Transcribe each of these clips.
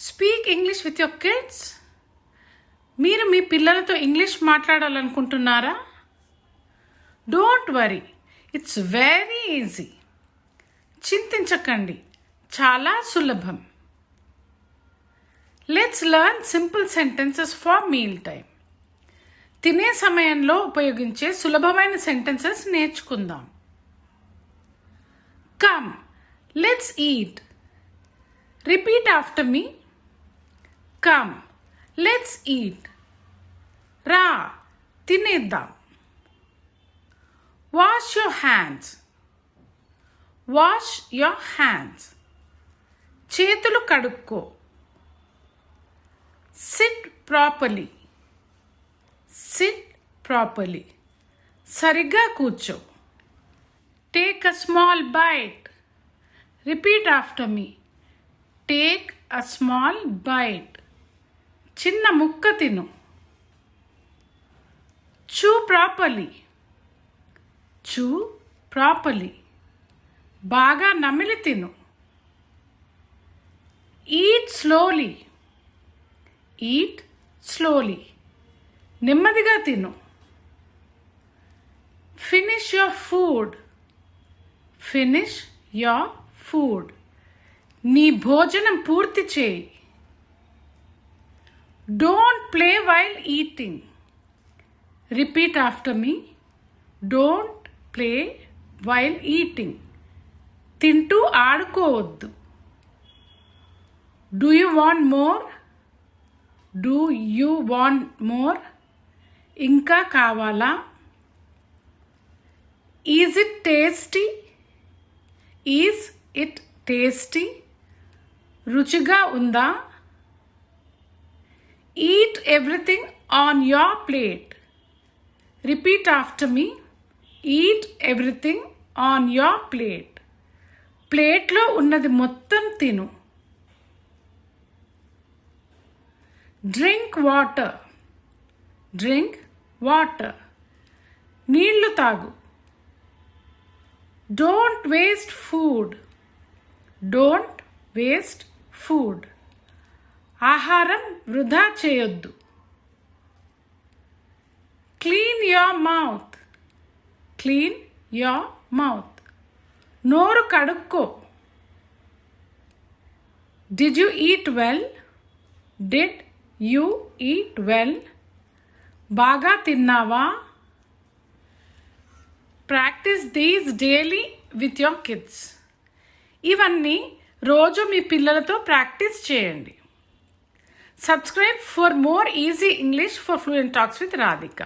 Speak English with your kids. మీరు మీ పిల్లలతో ఇంగ్లీష్ మాట్లాడాలనుకుంటున్నారా? Don't worry, it's very easy. చింతించకండి, చాలా సులభం. Let's learn simple sentences for meal time. తినే సమయంలో ఉపయోగించే సులభమైన సెంటెన్సెస్ నేర్చుకుందాం. Come, let's eat. Repeat after me. Come, let's eat. రా, తినేద్దాం. Wash your hands. Wash your hands. చేతులు కడుక్కో. Sit properly. Sit properly. సరిగ్గా కూర్చో. Take a small bite. Repeat after me. Take a small bite. చిన్న ముక్క తిను. చూ ప్రాపర్లీ. Chew properly. బాగా నమిలి తిను. Eat slowly. Eat slowly. నెమ్మదిగా తిను. Finish your food. Finish your food. నీ భోజనం పూర్తి చేయి. Don't play while eating. Repeat after me. Don't play while eating. తింటూ ఆడుకోవద్దు. Do you want more? Do you want more? ఇంకా కావాలా? Is it tasty? Is it tasty? రుచిగా ఉందా? Eat everything on your plate. Repeat after me. Eat everything on your plate. ప్లేట్లో ఉన్నది మొత్తం తిను. Drink water. Drink water. నీళ్లు తాగు. Don't waste food. Don't waste food. ఆహారం వృధా చేయొద్దు. Clean your mouth. Clean your mouth. నోరు కడుక్కో. Did you eat well? Did you eat well? బాగా తిన్నావా? Practise these daily with your kids. ఇవన్నీ రోజు మీ పిల్లలతో ప్రాక్టీస్ చేయండి. Subscribe for more easy English for fluent talks with Radhika.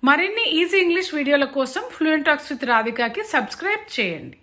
మరిన్ని ఈజీ ఇంగ్లీష్ వీడియోల కోసం ఫ్లూయెంట్ టాక్స్ విత్ రాధికకి సబ్స్క్రైబ్ చేయండి.